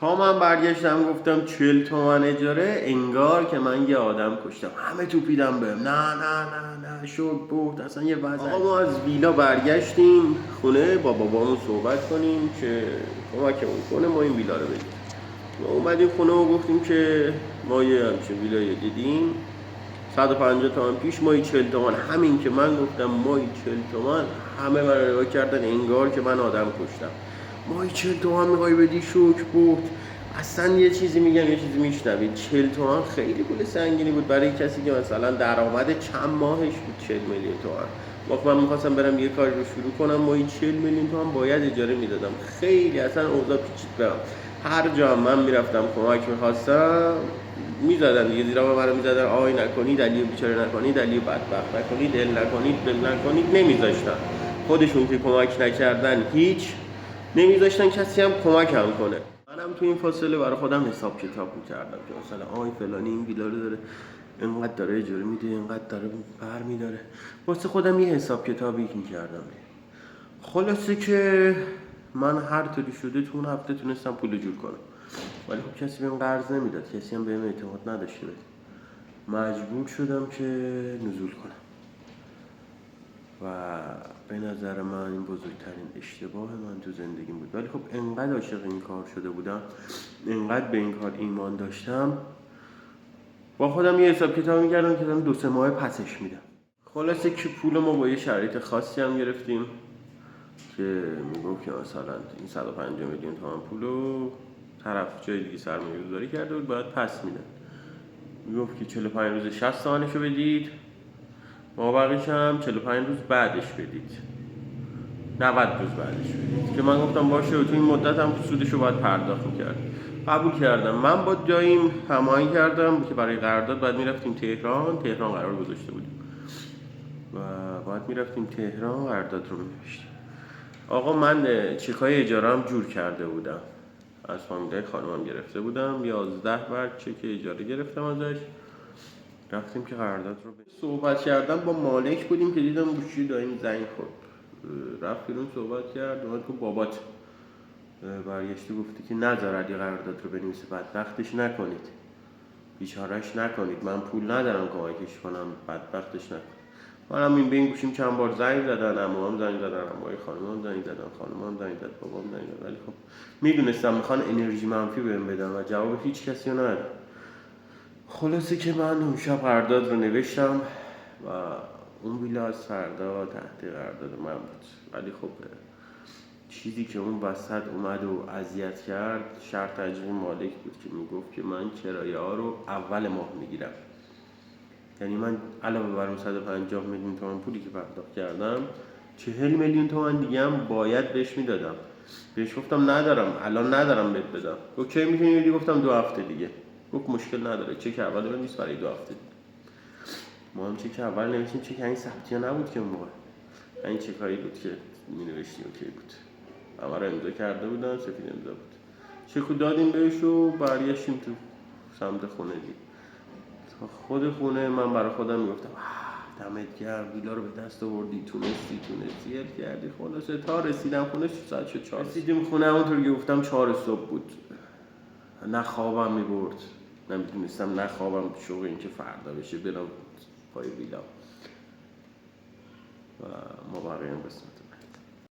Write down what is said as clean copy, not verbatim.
تا من برگشتم گفتم 40 تومن اجاره، انگار که من یه آدم کشتم. همه توپیدم بهم، نه نه نه نه شد بود اصلا یه وضع. آقا ما از ویلا برگشتیم خونه با بابامون صحبت کنیم که کمکمون کنه ما این ویلا رو بگیریم. ما اومدیم خونه و گفتیم که ما یه همچین ویلایی دیدیم 150 تومن پیش، مایی 40 تومن. همین که من گفتم مایی 40 تومن، همه من رو نگاه کردن انگار که من آدم کشتم. مایی 40 تومن میخوای بدی؟ شوک بود. اصلا یه چیزی میگم یه چیزی میشنوید، 40 تومن خیلی پول سنگینی بود برای کسی که مثلا درآمد چند ماهش بود 40 میلیون تومن. وقتی من میخواستم برم یه کاری رو شروع کنم، مایی 40 میلیون تومن باید اجاره میدادم. خیلی اصلا اوضاع پیچیده برم. هر جا من میرفتم کمک میخواستم میزدن دیگه، زیرا من رو میزدن، آی نکنید علیو بیچاره، نکنید علیو بدبخت، نکنید دل نکنید بل نکنید. نمیذاشتن خودشون که کمک نکردن هیچ، نمیذاشتن کسی هم کمکم کنه. منم تو این فاصله برای خودم حساب کتاب میکردم که مثلا آی فلانی این ویلا رو داره اینقدر داره اجاره میده، اینقدر داره بر میداره، واسه خودم یه حساب کتابی میکردم. خلاصه که من هر طوری شده تو اون هفته تونستم پول جور کنم، ولی خب کسی بهم قرض نمیداد، کسی هم بهم اعتماد نداشته بود. مجبور شدم که نزول کنم و به نظر من این بزرگترین اشتباه من تو زندگیم بود. ولی خب انقدر عاشق این کار شده بودم، انقدر به این کار ایمان داشتم، با خودم یه حساب کتاب میکردم که دارم 2-3 ماه پسش میدم. خلاصه که پول ما با یه شرایط خاصی هم گرفتیم که میگفت که مثلا این 150 میلیون تومان پولو طرف جای دیگه سرمایه گذاری کرده بود باید پس میدن. میگفت که 45 روز 60 تومنشو بدید، ما بقیش هم 45 روز بعدش بدید، 90 روز بعدش بدید. که من گفتم باشه و تو این مدت هم سودشو باید پرداخت میکرد. قبول کردم. من با داییم هماهنگ کردم که برای قرارداد باید میرفتیم تهران قرار گذاشته بودیم و باید میرفتیم تهران قرارداد رو می‌نوشتیم. آقا من چکای اجاره‌ام جور کرده بودم، از فامیلای خانمم گرفته بودم، 11 برگ چک اجاره گرفتم ازش. رفتیم که قرارداد رو صحبت کردم با مالک بودیم که دیدم گوشی دایم زنگ خورد. رفت بیرون صحبت کرد، اومد که بابات برگشتی گفتی که نذار علی قرارداد رو بنویسه، بدبختش نکنید، بیچارهش نکنید، من پول ندارم کمکش کنم، بدبختش نکنید. منم این به این گوشیم چند بار زنگ زدن، عموام زنگ زدن، عموی خانمم زنگ زدن، خانمم زنگ زد، بابام زنگ زد، ولی خب میدونستم میخوان انرژی منفی بهم بدن و جواب هیچ کسی رو ندادم. خلاصه که من اون شب قرارداد رو نوشتم و اون ویلا از فردا تحت قرارداد من بود. ولی خب چیزی که اون وسط اومد و اذیت کرد، شرط اجری مالک بود که میگفت که من کرایه ها رو اول ماه میگیرم. یعنی من علاوه بر اون 150 میلیون تومان پولی که پرداخت کردم، 40 میلیون تومان دیگه هم باید بهش میدادم. بهش گفتم ندارم، الان ندارم بهت بدم. گفت کی میتونی بدی؟ گفتم 2 هفته دیگه. گفت مشکل نداره، چک اول رو نیست برای 2 هفته دیگه. ما هم چک اول نوشتیم، چک این ثبتی نبود که اون موقع، این چکایی بود که می نوشتیم اوکی بود، همه رو امضا کرده بودن، سفید امضا بود. چکو دادیم بهش و برگشتیم تو سمت خونه دیگه. تا خود خونه من برای خودم میگفتم دمت گرم، ویلا رو به دست آوردی، تونستی هل کردی. خلاصه تا رسیدم خونه ساعت شد 4. رسیدیم خونه همونطور که گفتم 4 صبح بود. نه خوابم میبرد، نمیدونستم نه خوابم شوق این که فردا بشه برم پای ویلا و ما بقیه هم قسمت